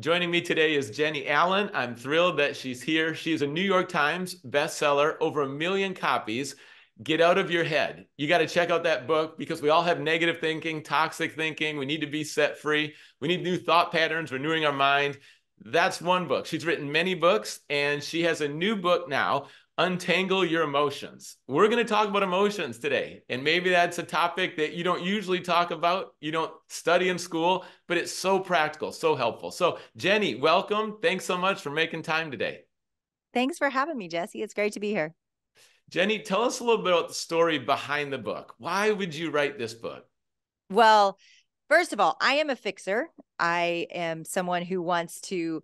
Joining me today is Jennie Allen. I'm thrilled that she's here. She's a New York Times bestseller, over 1 million copies. Get out of your head. You got to check out that book because we all have negative thinking, toxic thinking. We need to be set free. We need new thought patterns, renewing our mind. That's one book. She's written many books, and she has a new book now, Untangle Your Emotions. We're going to talk about emotions today. And maybe that's a topic that you don't usually talk about, you don't study in school, but it's so practical, so helpful. So, Jennie, welcome. Thanks so much for making time today. Thanks for having me, Jesse. It's great to be here. Jennie, tell us a little bit about the story behind the book. Why would you write this book? Well, first of all, I am a fixer. I am someone who wants to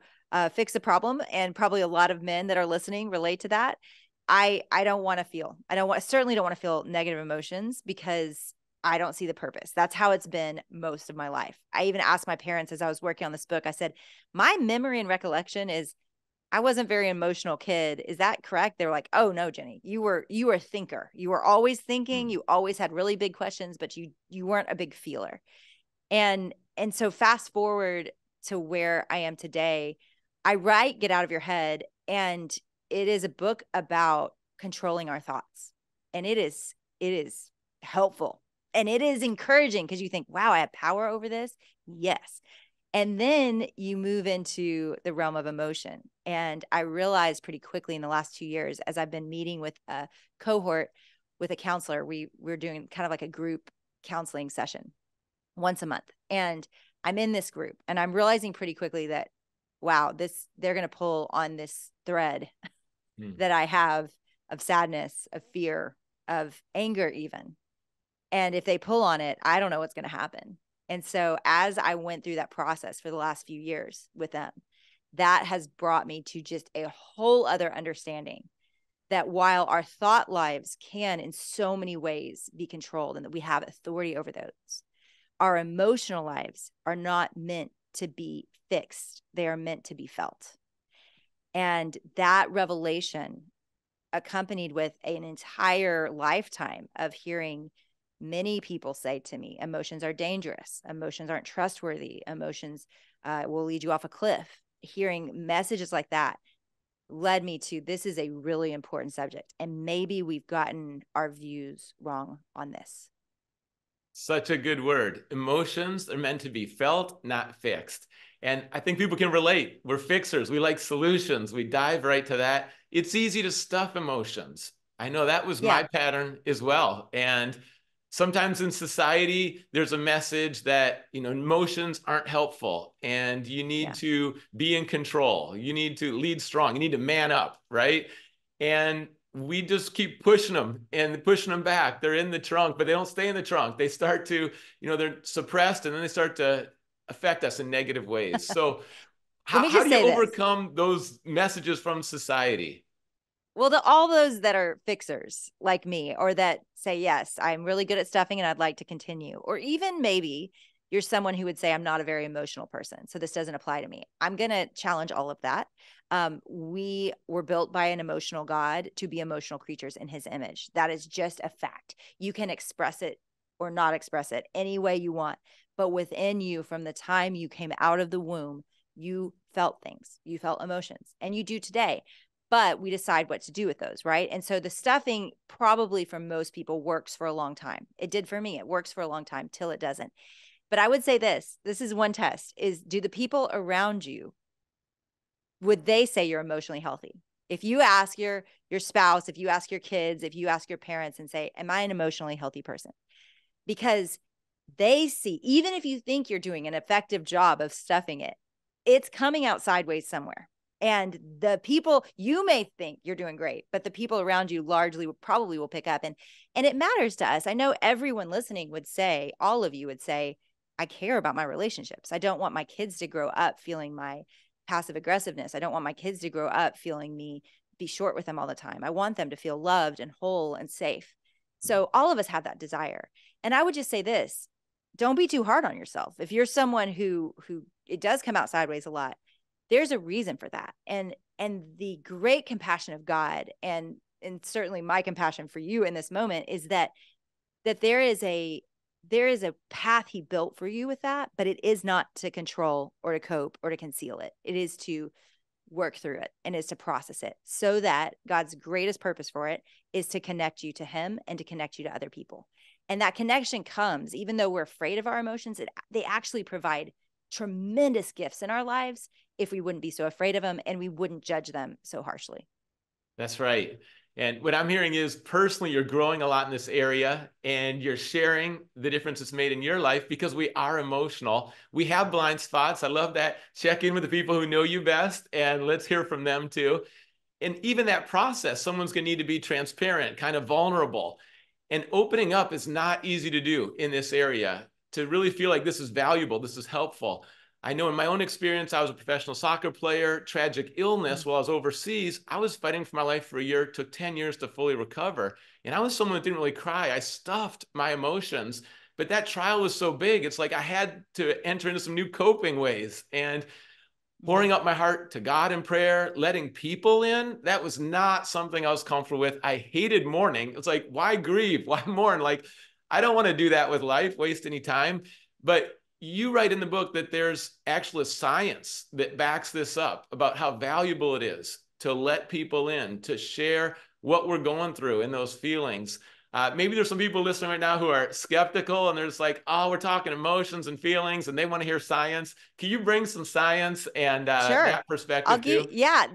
fix a problem, and probably a lot of men that are listening relate to that. I don't want to feel. Certainly don't want to feel negative emotions because I don't see the purpose. That's how it's been most of my life. I even asked my parents as I was working on this book. I said, my memory and recollection is I wasn't a very emotional kid. Is that correct? They were like, "Oh no, Jennie, you were a thinker. You were always thinking. Hmm. You always had really big questions, but you weren't a big feeler." And so fast forward to where I am today, I write Get Out of Your Head, and it is a book about controlling our thoughts. And it is helpful. And it is encouraging because you think, "Wow, I have power over this." Yes. And then you move into the realm of emotion. And I realized pretty quickly in the last 2 years, as I've been meeting with a cohort with a counselor, we're doing kind of like a group counseling session once a month. And I'm in this group and I'm realizing pretty quickly that, wow, they're going to pull on this thread Hmm. that I have of sadness, of fear, of anger, even. And if they pull on it, I don't know what's going to happen. And so as I went through that process for the last few years with them, that has brought me to just a whole other understanding that while our thought lives can in so many ways be controlled and that we have authority over those, our emotional lives are not meant to be fixed. They are meant to be felt. And that revelation, accompanied with an entire lifetime of hearing many people say to me, emotions are dangerous, emotions aren't trustworthy, emotions will lead you off a cliff. Hearing messages like that led me to, this is a really important subject, and maybe we've gotten our views wrong on this. Such a good word. Emotions are meant to be felt, not fixed. And I think people can relate. We're fixers. We like solutions. We dive right to that. It's easy to stuff emotions. I know that was my Yeah. pattern as well. And sometimes in society, there's a message that, emotions aren't helpful and you need Yeah. to be in control. You need to lead strong. You need to man up, right? And we just keep pushing them and pushing them back. They're in the trunk, but they don't stay in the trunk. They start to, they're suppressed and then they start to affect us in negative ways. So, Let how, me how just do you say this. overcome those messages from society? Well, all those that are fixers like me, or that say, yes, I'm really good at stuffing and I'd like to continue, or even maybe you're someone who would say, I'm not a very emotional person, so this doesn't apply to me. I'm going to challenge all of that. We were built by an emotional God to be emotional creatures in his image. That is just a fact. You can express it or not express it any way you want. But within you, from the time you came out of the womb, you felt things, you felt emotions, and you do today, but we decide what to do with those, right? And so the stuffing probably for most people works for a long time. It did for me. It works for a long time till it doesn't. But I would say this is one test, is do the people around you, would they say you're emotionally healthy? If you ask your spouse, if you ask your kids, if you ask your parents and say, am I an emotionally healthy person? Because they see, even if you think you're doing an effective job of stuffing it, it's coming out sideways somewhere. And the people, you may think you're doing great, but the people around you largely probably will pick up. And it matters to us. I know everyone listening would say, all of you would say, I care about my relationships. I don't want my kids to grow up feeling my passive aggressiveness. I don't want my kids to grow up feeling me be short with them all the time. I want them to feel loved and whole and safe. So all of us have that desire. And I would just say this, don't be too hard on yourself. If you're someone who it does come out sideways a lot, there's a reason for that. And the great compassion of God, and certainly my compassion for you in this moment, is that there is a there is a path he built for you with that, but it is not to control or to cope or to conceal it. It is to work through it and is to process it, so that God's greatest purpose for it is to connect you to him and to connect you to other people. And that connection comes, even though we're afraid of our emotions, they actually provide tremendous gifts in our lives if we wouldn't be so afraid of them and we wouldn't judge them so harshly. That's right. And what I'm hearing is personally, you're growing a lot in this area and you're sharing the difference it's made in your life because we are emotional. We have blind spots. I love that. Check in with the people who know you best and let's hear from them too. And even that process, someone's going to need to be transparent, kind of vulnerable. And opening up is not easy to do in this area. To really feel like this is valuable, this is helpful. I know in my own experience, I was a professional soccer player, tragic illness while I was overseas. I was fighting for my life for a year, took 10 years to fully recover. And I was someone that didn't really cry. I stuffed my emotions, but that trial was so big. It's like I had to enter into some new coping ways. And pouring up my heart to God in prayer, letting people in, that was not something I was comfortable with. I hated mourning. It's like, why grieve? Why mourn? Like, I don't want to do that with life, waste any time. But you write in the book that there's actually science that backs this up about how valuable it is to let people in, to share what we're going through and those feelings. Maybe there's some people listening right now who are skeptical and they're just like, oh, we're talking emotions and feelings and they want to hear science. Can you bring some science and Sure. that perspective too? Yeah.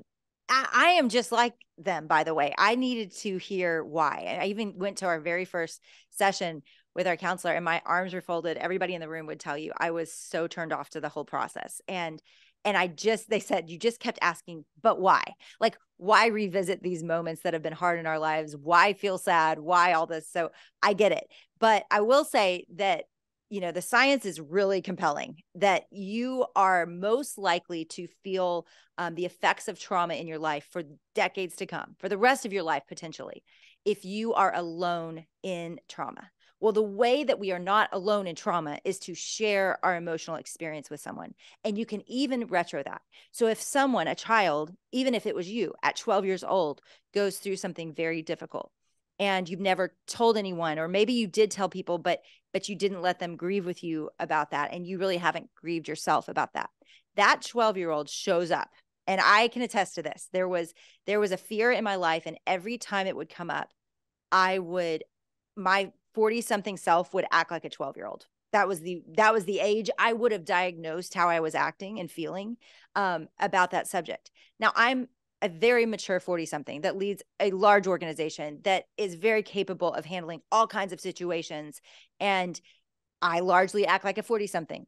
I am just like them, by the way. I needed to hear why. I even went to our very first session with our counselor and my arms were folded. Everybody in the room would tell you I was so turned off to the whole process. And they said, you just kept asking, but why? Like, why revisit these moments that have been hard in our lives? Why feel sad? Why all this? So I get it. But I will say that, the science is really compelling, that you are most likely to feel the effects of trauma in your life for decades to come, for the rest of your life, potentially, if you are alone in trauma. Well, the way that we are not alone in trauma is to share our emotional experience with someone. And you can even retro that. So if someone, a child, even if it was you at 12 years old, goes through something very difficult and you've never told anyone, or maybe you did tell people, but you didn't let them grieve with you about that, and you really haven't grieved yourself about that, that 12-year-old shows up. And I can attest to this. There was a fear in my life, and every time it would come up, my 40-something self would act like a 12-year-old. That was the age I would have diagnosed how I was acting and feeling about that subject. Now, I'm a very mature 40-something that leads a large organization that is very capable of handling all kinds of situations. And I largely act like a 40-something.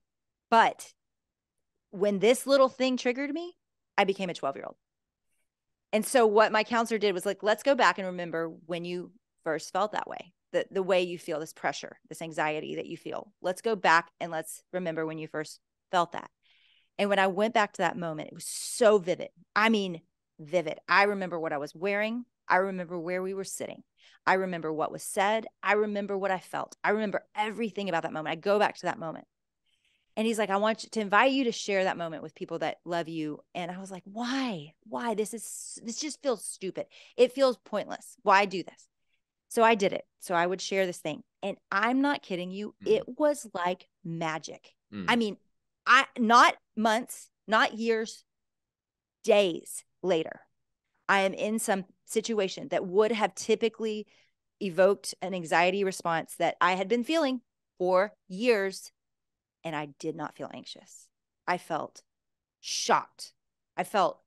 But when this little thing triggered me, I became a 12-year-old. And so what my counselor did was like, let's go back and remember when you first felt that way, the way you feel this pressure, this anxiety that you feel. Let's go back and let's remember when you first felt that. And when I went back to that moment, it was so vivid. I mean, vivid. I remember what I was wearing. I remember where we were sitting. I remember what was said. I remember what I felt. I remember everything about that moment. I go back to that moment. And he's like, I want to invite you to share that moment with people that love you. And I was like, why? This just feels stupid. It feels pointless. Why do this? So I did it. So I would share this thing. And I'm not kidding you. It was like magic. I mean, not months, not years, days later, I am in some situation that would have typically evoked an anxiety response that I had been feeling for years. And I did not feel anxious. I felt shocked. I felt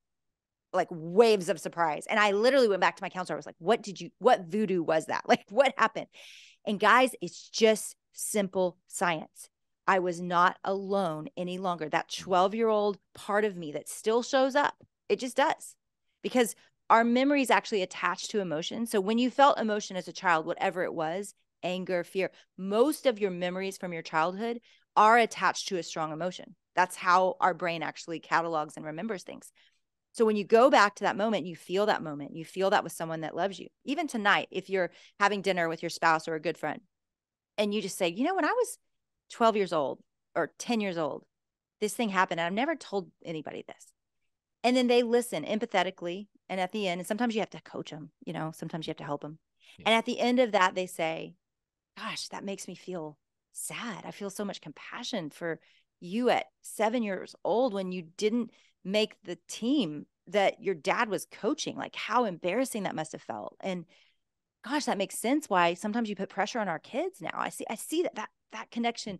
like waves of surprise. And I literally went back to my counselor. I was like, what voodoo was that? Like, what happened? And guys, it's just simple science. I was not alone any longer. That 12-year-old part of me that still shows up, it just does. Because our memory is actually attached to emotion. So when you felt emotion as a child, whatever it was, anger, fear, most of your memories from your childhood are attached to a strong emotion. That's how our brain actually catalogs and remembers things. So when you go back to that moment, you feel that with someone that loves you. Even tonight, if you're having dinner with your spouse or a good friend, and you just say, when I was 12 years old or 10 years old, this thing happened, and I've never told anybody this. And then they listen empathetically. And at the end, and sometimes you have to coach them, sometimes you have to help them. Yeah. And at the end of that, they say, gosh, that makes me feel sad. I feel so much compassion for you at 7 years old when you didn't make the team that your dad was coaching. Like, how embarrassing that must have felt. And gosh, that makes sense why sometimes you put pressure on our kids now. I see that connection.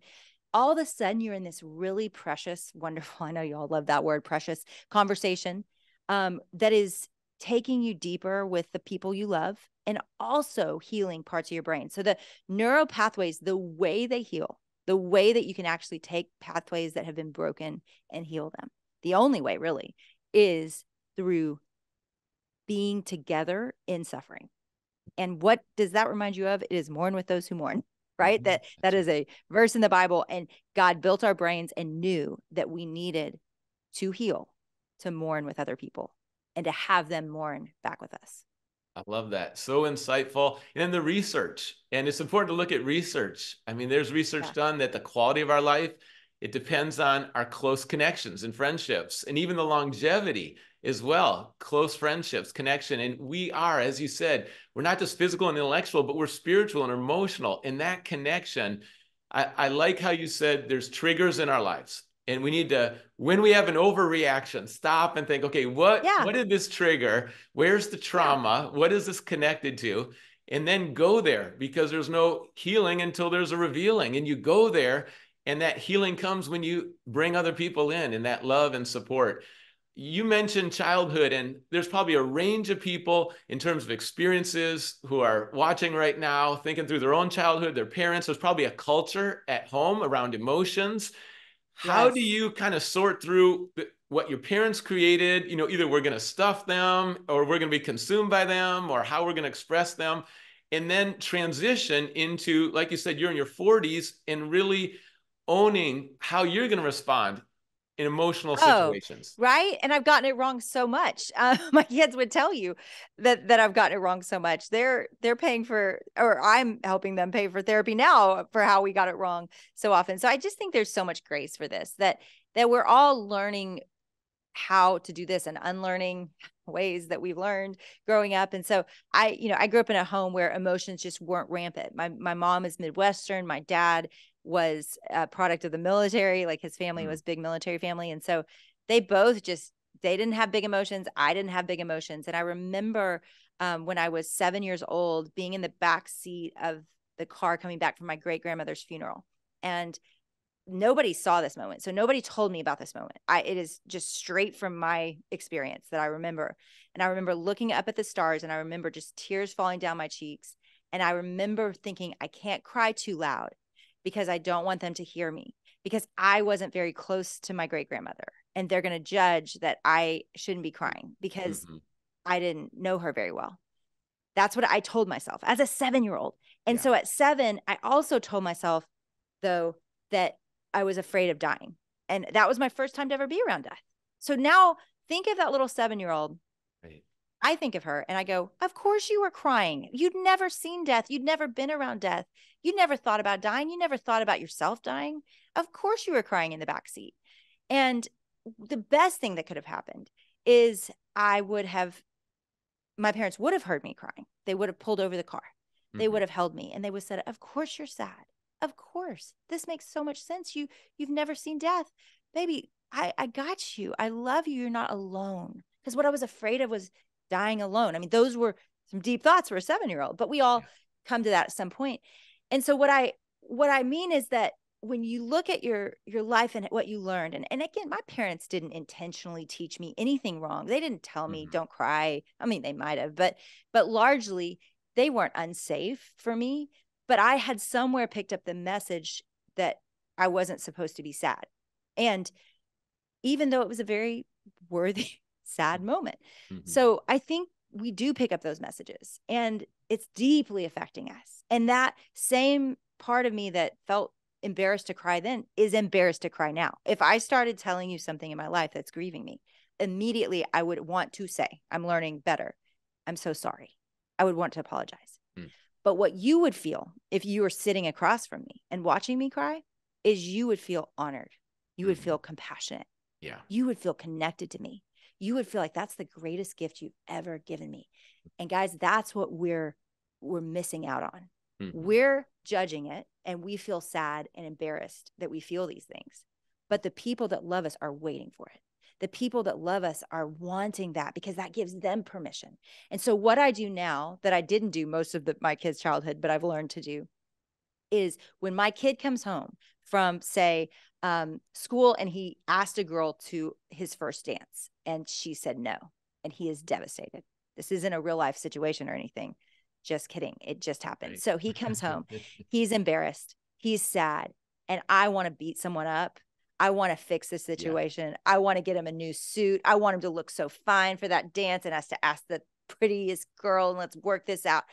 All of a sudden you're in this really precious, wonderful, I know you all love that word, precious conversation, that is taking you deeper with the people you love and also healing parts of your brain. So the neural pathways, the way they heal, the way that you can actually take pathways that have been broken and heal them, the only way really is through being together in suffering. And what does that remind you of? It is mourn with those who mourn, right? Mm-hmm. That is a verse in the Bible. And God built our brains and knew that we needed to heal, to mourn with other people, and to have them mourn back with us. I love that. So insightful. And then the research. And it's important to look at research. I mean, there's research done that the quality of our life, it depends on our close connections and friendships, and even the longevity as well. Close friendships, connection. And we are, as you said, we're not just physical and intellectual, but we're spiritual and emotional. And that connection, I like how you said there's triggers in our lives. And we need to, when we have an overreaction, stop and think, okay, what did this trigger? Where's the trauma? What is this connected to? And then go there, because there's no healing until there's a revealing. And you go there, and that healing comes when you bring other people in, and that love and support. You mentioned childhood, and there's probably a range of people in terms of experiences who are watching right now, thinking through their own childhood, their parents. There's probably a culture at home around emotions. How do you kind of sort through what your parents created? You know, either we're going to stuff them, or we're going to be consumed by them, or how we're going to express them, and then transition into, like you said, you're in your 40s and really owning how you're going to respond in emotional situations. Right. And I've gotten it wrong so much. My kids would tell you that I've gotten it wrong so much. They're paying for, or I'm helping them pay for therapy now for how we got it wrong so often. So I just think there's so much grace for this, that we're all learning how to do this and unlearning ways that we've learned growing up. And so I grew up in a home where emotions just weren't rampant. My mom is Midwestern. My dad was a product of the military. Like, his family was big military family. And so they both they didn't have big emotions. I didn't have big emotions. And I remember when I was 7 years old, being in the back seat of the car coming back from my great grandmother's funeral. And nobody saw this moment. So nobody told me about this moment. It is just straight from my experience that I remember. And I remember looking up at the stars, and I remember just tears falling down my cheeks. And I remember thinking, I can't cry too loud because I don't want them to hear me, because I wasn't very close to my great grandmother, and they're going to judge that I shouldn't be crying because I didn't know her very well. That's what I told myself as a 7-year-old. And so at 7, I also told myself, though, that I was afraid of dying. And that was my first time to ever be around death. So now think of that little 7-year-old. Right. I think of her and I go, of course you were crying. You'd never seen death. You'd never been around death. You never thought about dying. You never thought about yourself dying. Of course you were crying in the back seat. And the best thing that could have happened is my parents would have heard me crying. They would have pulled over the car. They would have held me, and they would have said, of course you're sad. Of course. This makes so much sense. You've never seen death. Baby, I got you. I love you. You're not alone. Because what I was afraid of was dying alone. I mean, those were some deep thoughts for a 7-year-old, but we all come to that at some point. And so what I mean is that when you look at your life and what you learned, and again, my parents didn't intentionally teach me anything wrong. They didn't tell me, don't cry. I mean, they might have, but largely they weren't unsafe for me. But I had somewhere picked up the message that I wasn't supposed to be sad. And even though it was a very worthy, sad moment. So I think we do pick up those messages, and it's deeply affecting us. And that same part of me that felt embarrassed to cry then is embarrassed to cry now. If I started telling you something in my life that's grieving me, immediately I would want to say, I'm learning better. I'm so sorry. I would want to apologize. But what you would feel if you were sitting across from me and watching me cry is you would feel honored. You would feel compassionate. Yeah. You would feel connected to me. You would feel like that's the greatest gift you've ever given me. And guys, that's what we're missing out on. Mm-hmm. We're judging it and we feel sad and embarrassed that we feel these things. But the people that love us are waiting for it. The people that love us are wanting that because that gives them permission. And so what I do now that I didn't do most of my kids' childhood, but I've learned to do is when my kid comes home from, say, school and he asked a girl to his first dance and she said no, and he is devastated. This isn't a real life situation or anything. Just kidding. It just happened. Right. So he comes home, he's embarrassed, he's sad, and I want to beat someone up. I want to fix the Yeah. situation. I want to get him a new suit. I want him to look so fine for that dance and us to ask the prettiest girl and let's work this out.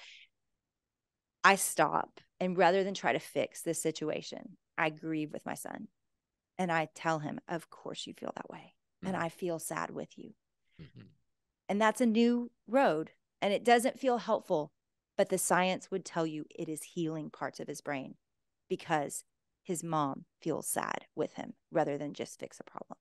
I stop, and rather than try to fix this situation, I grieve with my son and I tell him, of course you feel that way. And I feel sad with you. Mm-hmm. And that's a new road and it doesn't feel helpful, but the science would tell you it is healing parts of his brain because his mom feels sad with him rather than just fix a problem.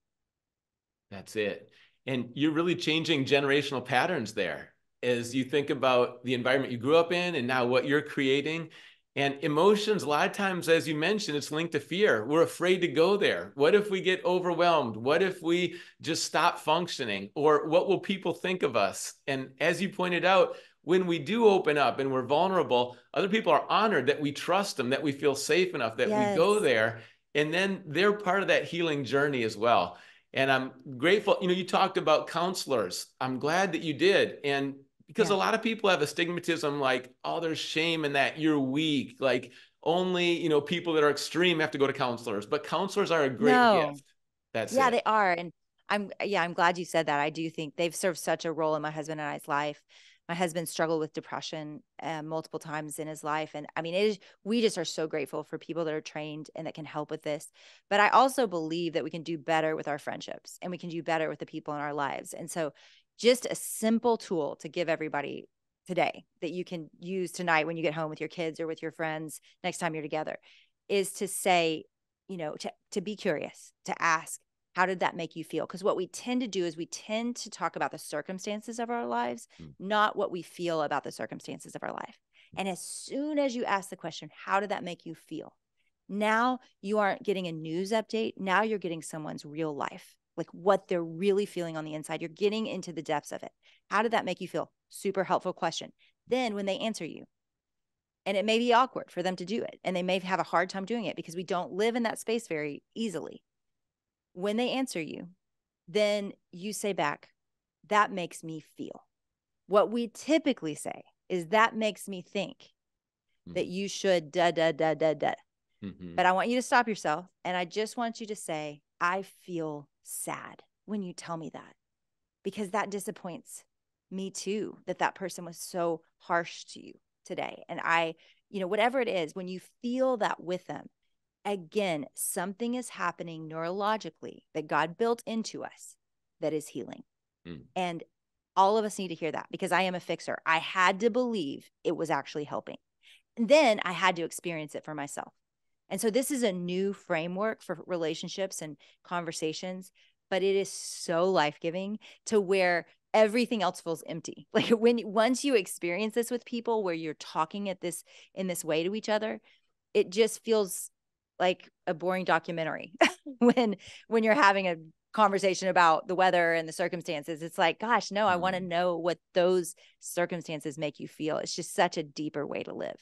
That's it. And you're really changing generational patterns there as you think about the environment you grew up in and now what you're creating. And emotions, a lot of times, as you mentioned, it's linked to fear. We're afraid to go there. What if we get overwhelmed? What if we just stop functioning? Or what will people think of us? And as you pointed out, when we do open up and we're vulnerable, other people are honored that we trust them, that we feel safe enough, that we go Yes. there. And then they're part of that healing journey as well. And I'm grateful, you talked about counselors. I'm glad that you did. And because Yeah. a lot of people have a stigmatism like, oh, there's shame in that, you're weak. Like only, people that are extreme have to go to counselors, but counselors are a great No. gift. That's Yeah, it. they are. And I'm glad you said that. I do think they've served such a role in my husband and I's life. My husband struggled with depression multiple times in his life. And I mean, we just are so grateful for people that are trained and that can help with this. But I also believe that we can do better with our friendships and we can do better with the people in our lives. And so just a simple tool to give everybody today that you can use tonight when you get home with your kids or with your friends next time you're together is to say, to be curious, to ask, how did that make you feel? Because what we tend to do is we tend to talk about the circumstances of our lives, not what we feel about the circumstances of our life. And as soon as you ask the question, how did that make you feel? Now you aren't getting a news update. Now you're getting someone's real life, like what they're really feeling on the inside. You're getting into the depths of it. How did that make you feel? Super helpful question. Then when they answer you, and it may be awkward for them to do it, and they may have a hard time doing it because we don't live in that space very easily. When they answer you, then you say back, that makes me feel. What we typically say is that makes me think that you should da, da, da, da, da. Mm-hmm. But I want you to stop yourself. And I just want you to say, I feel sad when you tell me that, because that disappoints me too, that person was so harsh to you today. And whatever it is, when you feel that with them, again, something is happening neurologically that God built into us that is healing. And all of us need to hear that because I am a fixer. I had to believe it was actually helping. And then I had to experience it for myself. And so this is a new framework for relationships and conversations, but it is so life-giving to where everything else feels empty. Like once you experience this with people where you're talking in this way to each other, it just feels like a boring documentary when you're having a conversation about the weather and the circumstances. It's like, gosh, no, I want to know what those circumstances make you feel. It's just such a deeper way to live.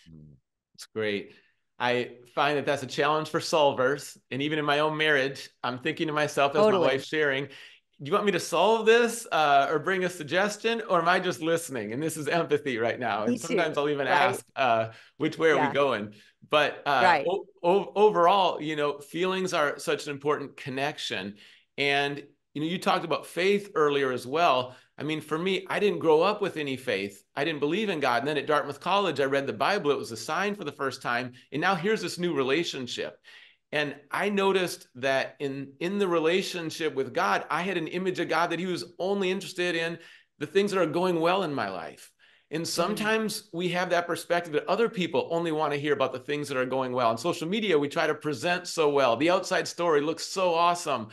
It's great. I find that that's a challenge for solvers. And even in my own marriage, I'm thinking to myself as my wife's Totally. sharing, do you want me to solve this or bring a suggestion, or am I just listening? And this is empathy right now. Me And sometimes too. I'll even Right. ask, which way are we Yeah. going? But Right. overall, feelings are such an important connection. And, you talked about faith earlier as well. I mean, for me, I didn't grow up with any faith. I didn't believe in God. And then at Dartmouth College, I read the Bible. It was a sign for the first time. And now here's this new relationship. And I noticed that in the relationship with God, I had an image of God that he was only interested in the things that are going well in my life. And sometimes we have that perspective that other people only want to hear about the things that are going well. On social media, we try to present so well. The outside story looks so awesome.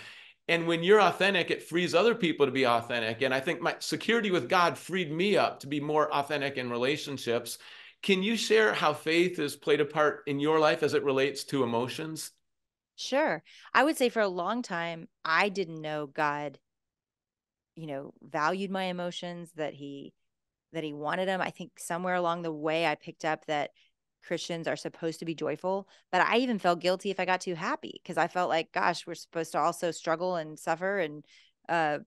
And when you're authentic, it frees other people to be authentic. And I think my security with God freed me up to be more authentic in relationships. Can you share how faith has played a part in your life as it relates to emotions? Sure. I would say for a long time, I didn't know God, valued my emotions, that he wanted them. I think somewhere along the way I picked up that Christians are supposed to be joyful, but I even felt guilty if I got too happy because I felt like, gosh, we're supposed to also struggle and suffer and uh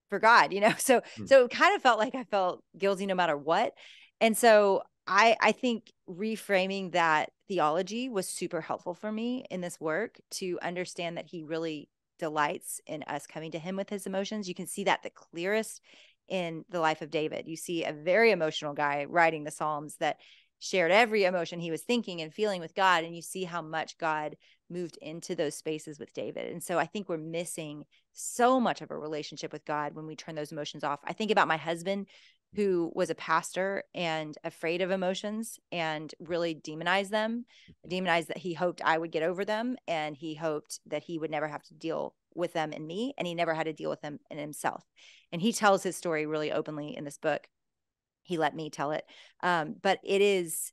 for God. So Hmm. so it kind of felt like I felt guilty no matter what. And so I think reframing that theology was super helpful for me in this work to understand that he really delights in us coming to him with his emotions. You can see that the clearest in the life of David. You see a very emotional guy writing the Psalms that shared every emotion he was thinking and feeling with God. And you see how much God moved into those spaces with David. And so I think we're missing so much of a relationship with God when we turn those emotions off. I think about my husband, who was a pastor and afraid of emotions and really demonized them, demonized that he hoped I would get over them. And he hoped that he would never have to deal with them in me. And he never had to deal with them in himself. And he tells his story really openly in this book. He let me tell it. But it is,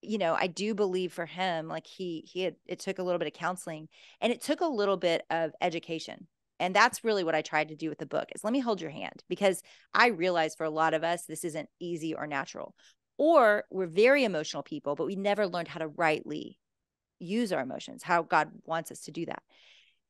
I do believe for him, like it took a little bit of counseling and it took a little bit of education. And that's really what I tried to do with the book is let me hold your hand, because I realize for a lot of us, this isn't easy or natural, or we're very emotional people, but we never learned how to rightly use our emotions, how God wants us to do that.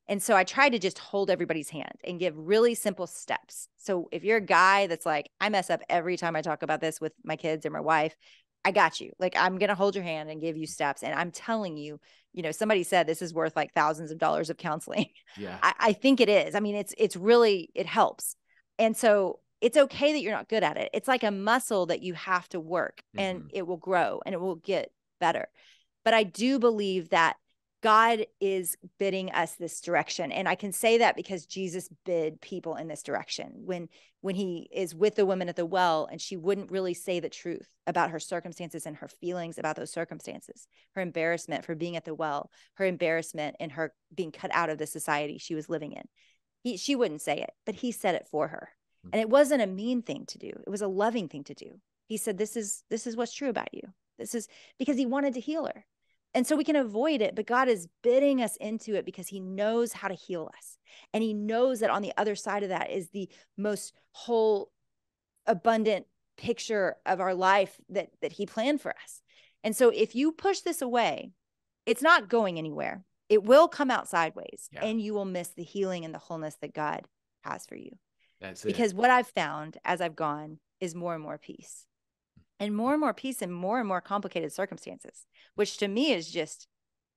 And so I tried to just hold everybody's hand and give really simple steps. So if you're a guy that's like, I mess up every time I talk about this with my kids or my wife, I got you. Like, I'm going to hold your hand and give you steps. And I'm telling you, somebody said this is worth like thousands of dollars of counseling. Yeah. I think it is. I mean, it's really, it helps. And so it's okay that you're not good at it. It's like a muscle that you have to work and Hmm. it will grow and it will get better. But I do believe that God is bidding us this direction. And I can say that because Jesus bid people in this direction. When he is with the woman at the well and she wouldn't really say the truth about her circumstances and her feelings about those circumstances, her embarrassment for being at the well, her embarrassment and her being cut out of the society she was living in. She wouldn't say it, but he said it for her. And it wasn't a mean thing to do. It was a loving thing to do. He said, this is what's true about you. This is because he wanted to heal her. And so we can avoid it, but God is bidding us into it because he knows how to heal us. And he knows that on the other side of that is the most whole, abundant picture of our life that he planned for us. And so if you push this away, it's not going anywhere. It will come out sideways, Yeah. and you will miss the healing and the wholeness that God has for you. That's it. Because what I've found as I've gone is more and more peace and more peace in more and more complicated circumstances, which to me is just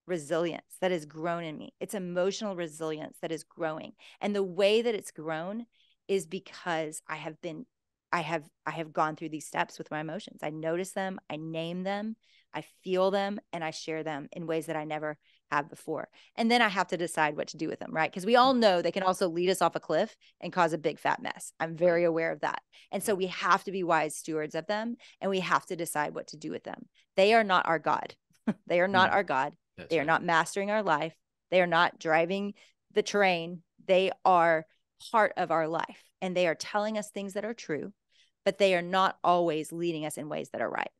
resilience that has grown in me. It's emotional resilience that is growing. And the way that it's grown is because I have gone through these steps with my emotions. I notice them, I name them, I feel them, and I share them in ways that I never have before. And then I have to decide what to do with them, right? Because we all know they can also lead us off a cliff and cause a big fat mess. I'm Right. very aware of that. And so Yeah. we have to be wise stewards of them, and we have to decide what to do with them. They are not our God. They are not Hmm. our God. That's They are right. not mastering our life. They are not driving the train. They are part of our life, and they are telling us things that are true, but they are not always leading us in ways that are right.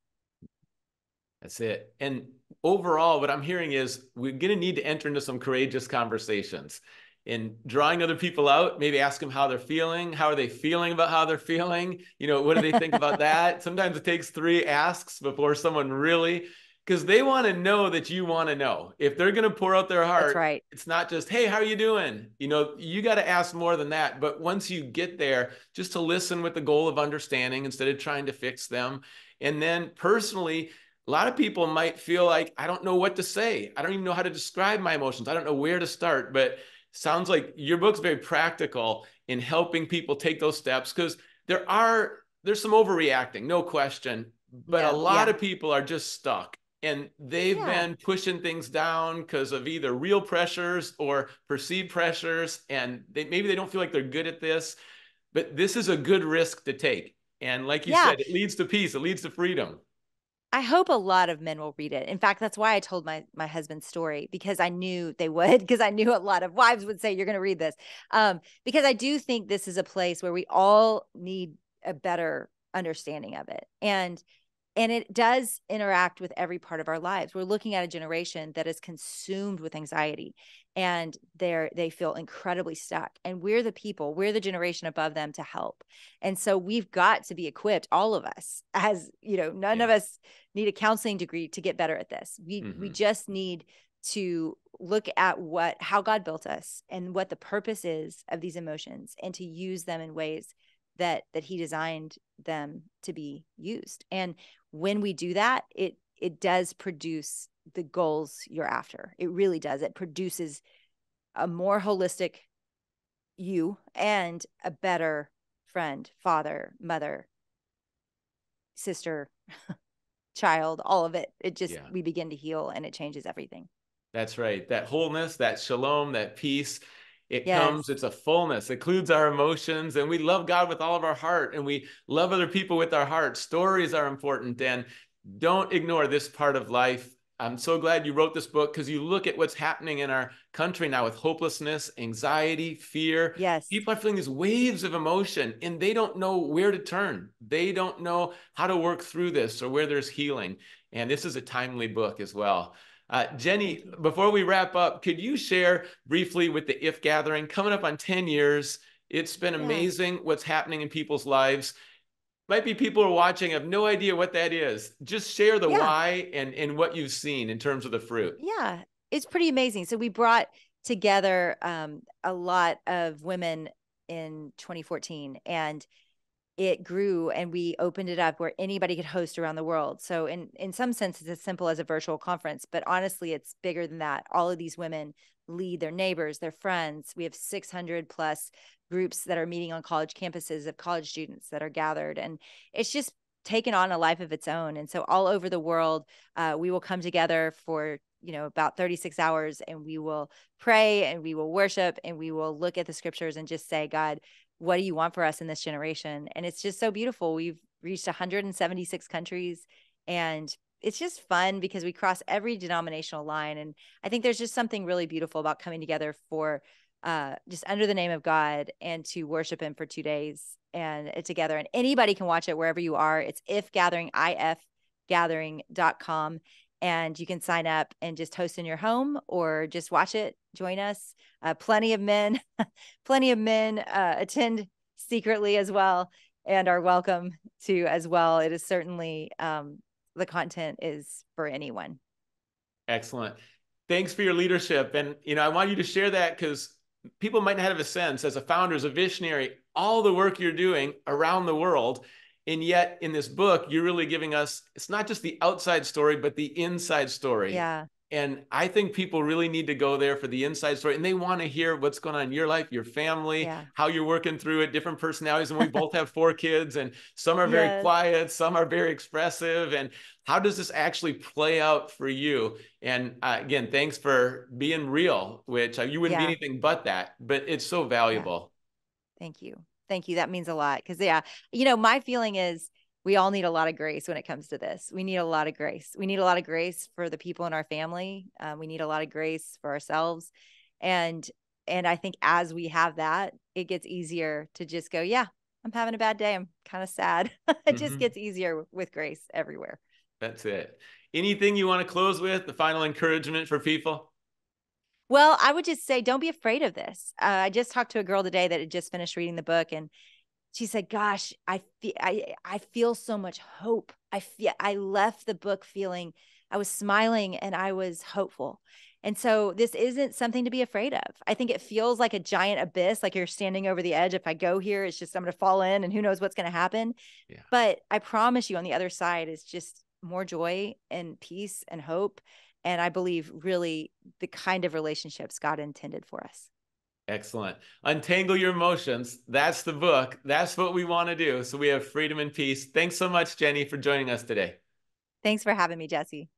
That's it. And overall, what I'm hearing is we're going to need to enter into some courageous conversations in drawing other people out, maybe ask them how they're feeling. How are they feeling about how they're feeling? What do they think about that? Sometimes it takes 3 asks before someone really, because they want to know that you want to know. If they're going to pour out their That's heart, right. it's not just, hey, how are you doing? You got to ask more than that. But once you get there, just to listen with the goal of understanding instead of trying to fix them. And then personally, a lot of people might feel like, I don't know what to say. I don't even know how to describe my emotions. I don't know where to start. But sounds like your book's very practical in helping people take those steps, because there's some overreacting, no question. But a No, lot yeah. of people are just stuck and they've Yeah. been pushing things down because of either real pressures or perceived pressures. And maybe they don't feel like they're good at this, but this is a good risk to take. And like you Yeah. said, it leads to peace. It leads to freedom. I hope a lot of men will read it. In fact, that's why I told my husband's story, because I knew they would, because I knew a lot of wives would say, you're going to read this. Because I do think this is a place where we all need a better understanding of it. And And it does interact with every part of our lives. We're looking at a generation that is consumed with anxiety, and they feel incredibly stuck. And we're the generation above them to help. And so we've got to be equipped, all of us, as you know, none of Yeah. us need a counseling degree to get better at this. We Mm-hmm. just need to look at how God built us and what the purpose is of these emotions, and to use them in ways that he designed them to be used. And when we do that, it does produce the goals you're after. It really does. It produces a more holistic you and a better friend, father, mother, sister, child, all of it. It just, Yeah. we begin to heal, and it changes everything. That's right. That wholeness, that shalom, that peace, it comes, Yes. it's a fullness, it includes our emotions, and we love God with all of our heart, and we love other people with our heart. Stories are important, and don't ignore this part of life. I'm so glad you wrote this book, because you look at what's happening in our country now with hopelessness, anxiety, fear. Yes. People are feeling these waves of emotion, and they don't know where to turn. They don't know how to work through this or where there's healing. And this is a timely book as well. Thank Jennie, you. before we wrap up, could you share briefly with the IF Gathering coming up on 10 years? It's been Yeah. amazing what's happening in people's lives. Might be people who are watching have no idea what that is. Just share the Yeah. why and what you've seen in terms of the fruit. Yeah. It's pretty amazing. So we brought together a lot of women in 2014, and it grew, and we opened it up where anybody could host around the world. So in some sense, it's as simple as a virtual conference, but honestly, it's bigger than that. All of these women lead their neighbors, their friends. We have 600 plus groups that are meeting on college campuses of college students that are gathered, and it's just taken on a life of its own. And so all over the world, we will come together for about 36 hours, and we will pray, and we will worship, and we will look at the scriptures and just say, God, what do you want for us in this generation? And it's just so beautiful. We've reached 176 countries, and it's just fun because we cross every denominational line. And I think there's just something really beautiful about coming together for just under the name of God, and to worship him for 2 days and together. And anybody can watch it wherever you are. It's ifgathering.com. And you can sign up and just host in your home, or just watch it, join us. Plenty of men attend secretly as well, and are welcome to as well. It is certainly, the content is for anyone. Excellent. Thanks for your leadership. And, I want you to share that, because people might not have a sense as a founder, as a visionary, all the work you're doing around the world. And yet in this book, you're really giving us, it's not just the outside story, but the inside story. Yeah. And I think people really need to go there for the inside story, and they want to hear what's going on in your life, your family, Yeah. how you're working through it, different personalities. And we both have 4 kids, and some are very Yes. quiet, some are very expressive. And how does this actually play out for you? And again, thanks for being real, which you wouldn't be Yeah. anything but that, but it's so Yeah. valuable. Thank you. Thank you. That means a lot. Cause yeah, my feeling is we all need a lot of grace when it comes to this. We need a lot of grace. We need a lot of grace for the people in our family. We need a lot of grace for ourselves. And, and I think as we have that, it gets easier to just go, yeah, I'm having a bad day. I'm kind of sad. It just Mhm. gets easier with grace everywhere. That's it. Anything you want to close with? The final encouragement for people? Well, I would just say, don't be afraid of this. I just talked to a girl today that had just finished reading the book, and she said, "Gosh, I feel so much hope. I left the book feeling, I was smiling and I was hopeful." And so this isn't something to be afraid of. I think it feels like a giant abyss, like you're standing over the edge. If I go here, it's just I'm going to fall in, and who knows what's going to happen. Yeah. But I promise you, on the other side is just more joy and peace and hope. And I believe really the kind of relationships God intended for us. Excellent. Untangle your emotions. That's the book. That's what we want to do. So we have freedom and peace. Thanks so much, Jennie, for joining us today. Thanks for having me, Jesse.